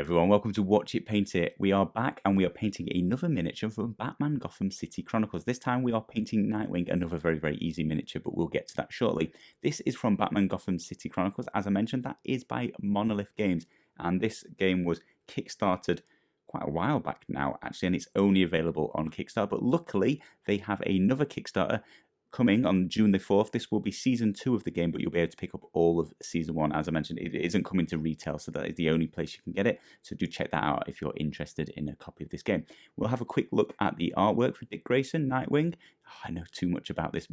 everyone, welcome to Watch It Paint It. We are back and we are painting another miniature from Batman Gotham City Chronicles. This time we are painting Nightwing, another very easy miniature, but we'll get to that shortly. This is from Batman Gotham City Chronicles. As I mentioned, that is by Monolith Games, and this game was kickstarted quite a while back now actually, and it's only available on Kickstarter, but luckily they have another Kickstarter coming on June the 4th. This will be Season 2 of the game, but you'll be able to pick up all of Season 1. As I mentioned, it isn't coming to retail, so that is the only place you can get it. So do check that out if you're interested in a copy of this game. We'll have a quick look at the artwork for Dick Grayson, Nightwing. Oh, I know too much about this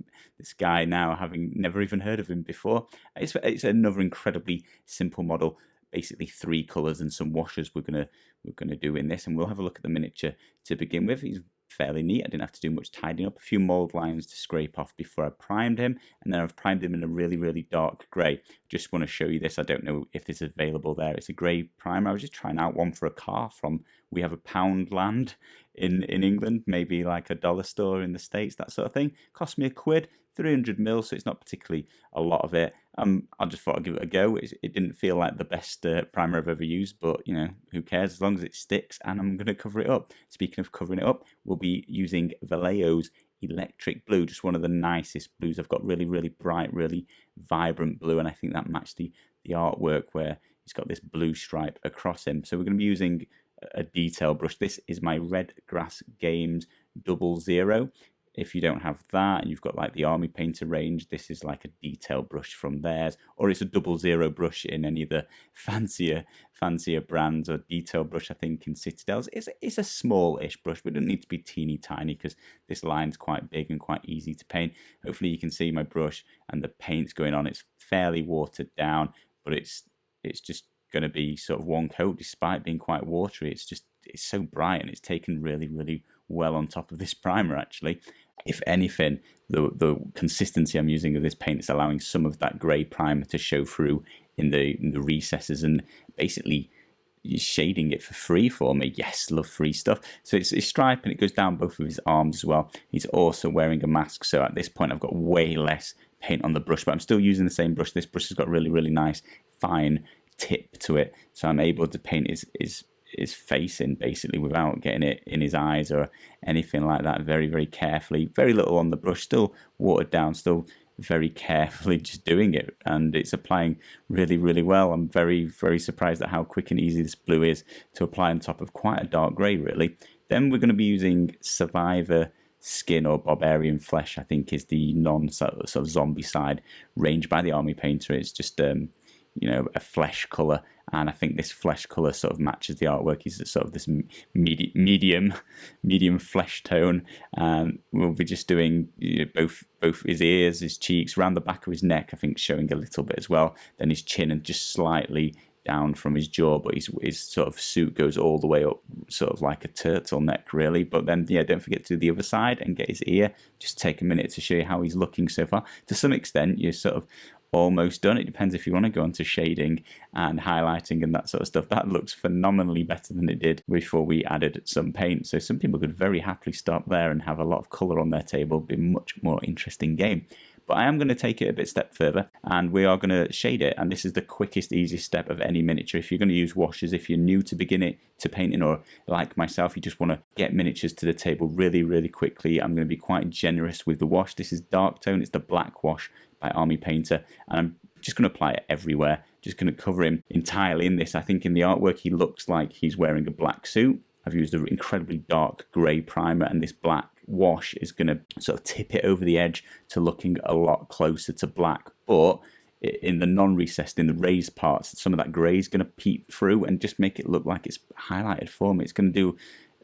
guy now, having never even heard of him before. It's another incredibly simple model. Basically 3 colours and some washes we're gonna do in this, and we'll have a look at the miniature to begin with. He's fairly neat. I didn't have to do much tidying up. A few mold lines to scrape off before I primed him, and then I've primed him in a really dark grey. Just want to show you this. I don't know if this is available there. It's a grey primer. I was just trying out one for a car from We Have a Poundland in England, maybe like a dollar store in the States, that sort of thing. Cost me £1, 300ml, so it's not particularly a lot of it. I just thought I'd give it a go. It didn't feel like the best primer I've ever used, but you know, who cares as long as it sticks, and I'm going to cover it up. Speaking of covering it up, we'll be using Vallejo's Electric Blue, just one of the nicest blues. I've got really bright, really vibrant blue, and I think that matched the artwork where he's got this blue stripe across him. So we're going to be using a detail brush. This is my Red Grass Games 00. If you don't have that and you've got like the Army Painter range, this is like a detail brush from theirs, or it's a 00 brush in any of the fancier brands, or detail brush I think in Citadel's. It's a small-ish brush, but it doesn't need to be teeny tiny because this line's quite big and quite easy to paint. Hopefully you can see my brush and the paint's going on. It's fairly watered down, but it's just going to be sort of one coat despite being quite watery. It's so bright, and it's taken really well on top of this primer actually. If anything, the consistency I'm using of this paint is allowing some of that grey primer to show through in the recesses, and basically shading it for free for me. Yes, love free stuff. So it's stripe, and it goes down both of his arms as well. He's also wearing a mask, so at this point I've got way less paint on the brush, but I'm still using the same brush. This brush has got really nice fine tip to it, so I'm able to paint his face in basically without getting it in his eyes or anything like that. Very carefully, very little on the brush, still watered down, still very carefully just doing it, and it's applying really well. I'm very surprised at how quick and easy this blue is to apply on top of quite a dark grey really. Then we're going to be using Survivor Skin, or Barbarian Flesh, I think is the sort of zombie side range by the Army Painter. It's just you know, a flesh colour, and I think this flesh colour sort of matches the artwork. He's sort of this medium flesh tone. We'll be just doing, you know, both his ears, his cheeks, around the back of his neck, I think showing a little bit as well, then his chin, and just slightly down from his jaw, but his sort of suit goes all the way up, sort of like a turtleneck really. But then yeah, don't forget to do the other side and get his ear. Just take a minute to show you how he's looking so far. To some extent you're sort of almost done. It depends if you want to go into shading and highlighting and that sort of stuff. That looks phenomenally better than it did before we added some paint. So some people could very happily stop there and have a lot of colour on their table. It'd be a much more interesting game. But I am going to take it a step further, and we are going to shade it. And this is the quickest, easiest step of any miniature. If you're going to use washes, if you're new to painting, or like myself, you just want to get miniatures to the table really quickly, I'm going to be quite generous with the wash. This is dark tone. It's the black wash by Army Painter, and I'm just going to apply it everywhere. Just going to cover him entirely in this. I think in the artwork he looks like he's wearing a black suit. I've used an incredibly dark grey primer, and this black wash is going to sort of tip it over the edge to looking a lot closer to black. But in the non-recessed, in the raised parts, some of that grey is going to peep through and just make it look like it's highlighted for me. It's going to do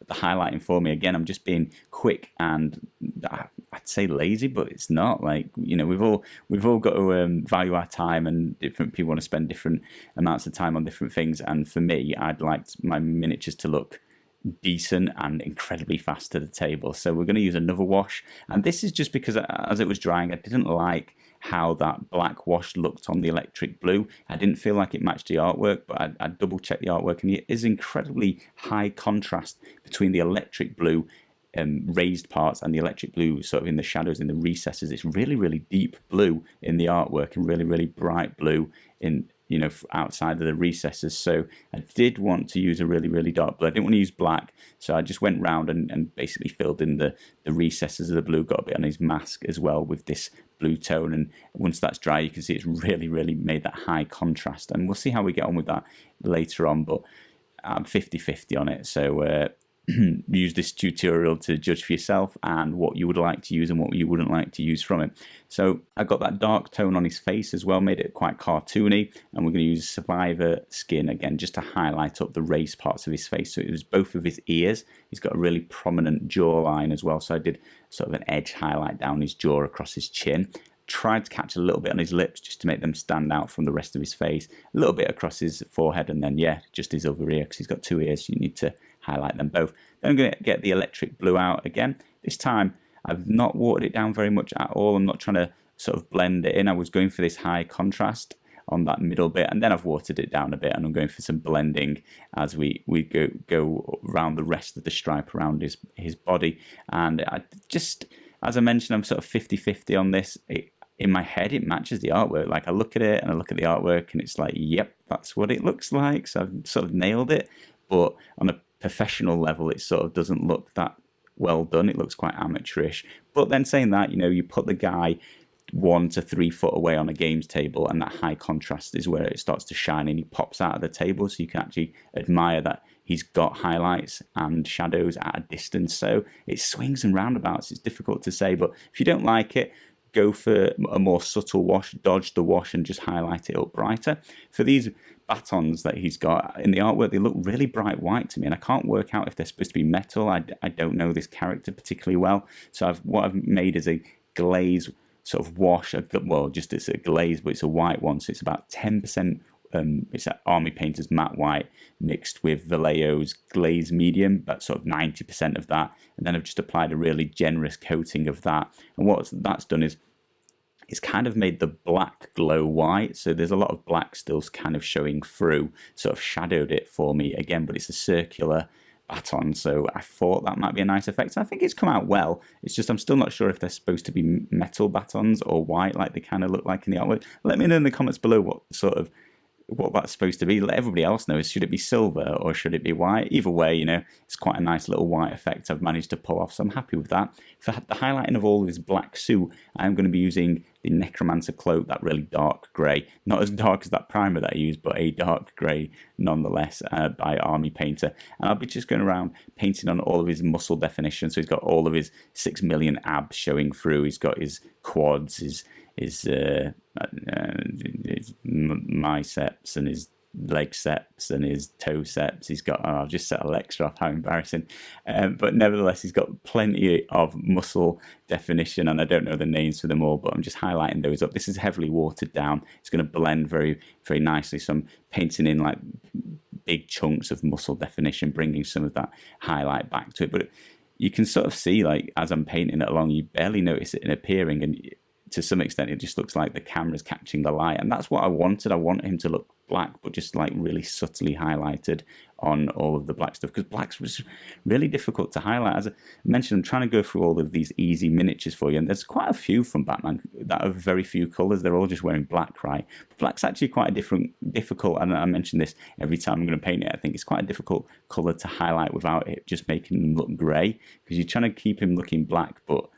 the highlighting for me. Again, I'm just being quick and I'd say lazy, but it's not. Like, you know, we've all got to value our time, and different people want to spend different amounts of time on different things. And for me, I'd like my miniatures to look decent and incredibly fast to the table. So we're going to use another wash, and this is just because as it was drying, I didn't like how that black wash looked on the electric blue. I didn't feel like it matched the artwork, but I double checked the artwork, and it is incredibly high contrast between the electric blue raised parts and the electric blue sort of in the shadows, in the recesses. It's really deep blue in the artwork, and really bright blue in you know, outside of the recesses. So I did want to use a really, really dark blue. I didn't want to use black, so I just went round and basically filled in the recesses of the blue, got a bit on his mask as well with this blue tone. And once that's dry, you can see it's really, really made that high contrast. And we'll see how we get on with that later on, but I'm 50-50 on it. So use this tutorial to judge for yourself and what you would like to use and what you wouldn't like to use from it. So I got that dark tone on his face as well, made it quite cartoony, and we're going to use Survivor skin again just to highlight up the race parts of his face. So it was both of his ears. He's got a really prominent jawline as well, so I did sort of an edge highlight down his jaw across his chin. Tried to catch a little bit on his lips just to make them stand out from the rest of his face, a little bit across his forehead, and then just his other ear, because he's got 2 ears, so you need to highlight them both. Then I'm going to get the electric blue out again. This time I've not watered it down very much at all. I'm not trying to sort of blend it in. I was going for this high contrast on that middle bit, and then I've watered it down a bit, and I'm going for some blending as we go around the rest of the stripe around his body. And I just, as I mentioned, I'm sort of 50-50 on this. In my head, it matches the artwork. Like, I look at it and I look at the artwork and it's like, yep, that's what it looks like. So I've sort of nailed it. But on a professional level, it sort of doesn't look that well done. It looks quite amateurish. But then saying that, you know, you put the guy 1 to 3 foot away on a games table, and that high contrast is where it starts to shine and he pops out of the table, so you can actually admire that he's got highlights and shadows at a distance. So it swings and roundabouts. It's difficult to say, but if you don't like it, go for a more subtle wash, dodge the wash and just highlight it up brighter. For these batons that he's got in the artwork, they look really bright white to me, and I can't work out if they're supposed to be metal. I don't know this character particularly well, so what I've made is a glaze sort of wash. Well, just it's a glaze, but it's a white one, so it's about 10%. It's an Army Painter's matte white mixed with Vallejo's glaze medium, but sort of 90% of that. And then I've just applied a really generous coating of that. And what that's done is it's kind of made the black glow white. So there's a lot of black still kind of showing through, sort of shadowed it for me again, but it's a circular baton, so I thought that might be a nice effect. I think it's come out well. It's just I'm still not sure if they're supposed to be metal batons or white like they kind of look like in the artwork. Let me know in the comments below what that's supposed to be. Let everybody else know. Should it be silver or should it be white? Either way, you know, it's quite a nice little white effect I've managed to pull off, so I'm happy with that. For the highlighting of all of his black suit, I'm going to be using the Necromancer cloak, that really dark grey. Not as dark as that primer that I used, but a dark grey nonetheless, by Army Painter. And I'll be just going around painting on all of his muscle definition. So he's got all of his 6 million abs showing through. He's got his quads, his biceps and his leg seps and his toe seps. He's got, I've just set Alexa off, how embarrassing. But nevertheless, he's got plenty of muscle definition, and I don't know the names for them all, but I'm just highlighting those up. This is heavily watered down. It's going to blend very, very nicely. So I'm painting in like big chunks of muscle definition, bringing some of that highlight back to it. But you can sort of see, like, as I'm painting it along, you barely notice it in appearing, and to some extent, it just looks like the camera's catching the light. And that's what I wanted. I want him to look black, but just like really subtly highlighted on all of the black stuff, because black's was really difficult to highlight. As I mentioned, I'm trying to go through all of these easy miniatures for you, and there's quite a few from Batman that are very few colours. They're all just wearing black, right? But black's actually quite a difficult, and I mention this every time I'm going to paint it, I think it's quite a difficult colour to highlight without it just making them look grey, because you're trying to keep him looking black, but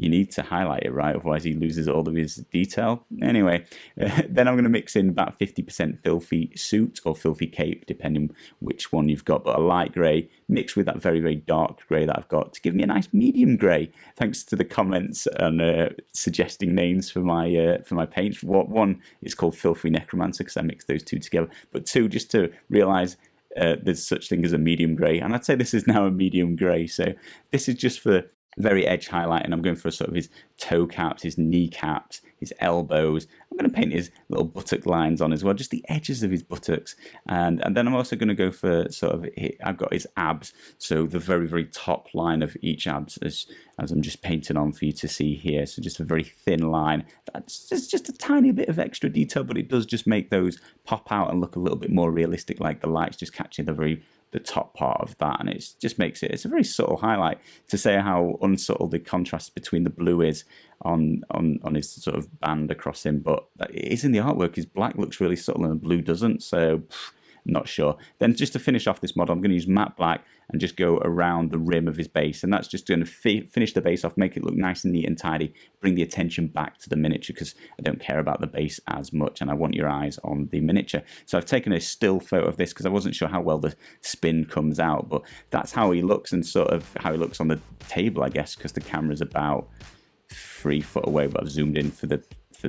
you need to highlight it, right? Otherwise he loses all of his detail. Anyway, then I'm going to mix in about 50% filthy suit or filthy cape, depending which one you've got, but a light grey mixed with that very, very dark grey that I've got to give me a nice medium grey. Thanks to the comments and suggesting names for my paints. One is called Filthy Necromancer, because I mixed those two together, but two, just to realise there's such thing as a medium grey, and I'd say this is now a medium grey. So this is just for very edge highlight, and I'm going for sort of his toe caps, his kneecaps, his elbows. I'm going to paint his little buttock lines on as well, just the edges of his buttocks. And then I'm also going to go for sort of, I've got his abs, so the very, very top line of each abs as I'm just painting on for you to see here. So just a very thin line. That's just a tiny bit of extra detail, but it does just make those pop out and look a little bit more realistic, like the light's just catching the very the top part of that, and it just makes it's a very subtle highlight to say how unsubtle the contrast between the blue is on his sort of band across him, but it is in the artwork. His black looks really subtle and the blue doesn't, so not sure. Then just to finish off this model, I'm going to use matte black and just go around the rim of his base, and that's just going to finish the base off, make it look nice and neat and tidy, bring the attention back to the miniature, because I don't care about the base as much and I want your eyes on the miniature. So I've taken a still photo of this because I wasn't sure how well the spin comes out, but that's how he looks, and sort of how he looks on the table, I guess, because the camera's about 3 foot away, but I've zoomed in for the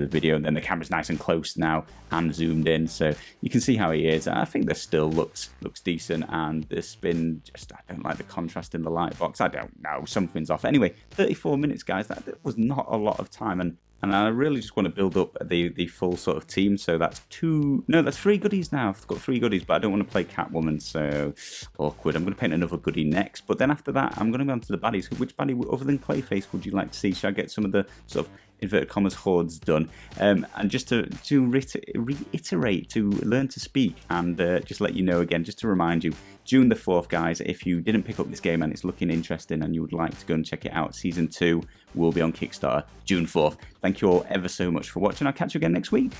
video, and then the camera's nice and close now and zoomed in, so you can see how he is. I think this still looks decent, and the spin, just I don't like the contrast in the light box. I don't know, something's off. Anyway, 34 minutes, guys. That was not a lot of time, and I really just want to build up the full sort of team. So that's 3 goodies now. I've got 3 goodies, but I don't want to play Catwoman, so awkward. I'm going to paint another goodie next, but then after that, I'm going to go on to the baddies. Which baddie, other than Clayface, would you like to see? Should I get some of the sort of inverted commas hordes done? And just to reiterate, to learn to speak, and just let you know again, just to remind you, June the 4th, guys, if you didn't pick up this game and it's looking interesting and you would like to go and check it out, Season 2 will be on Kickstarter June 4th. Thank you all ever so much for watching. I'll catch you again next week.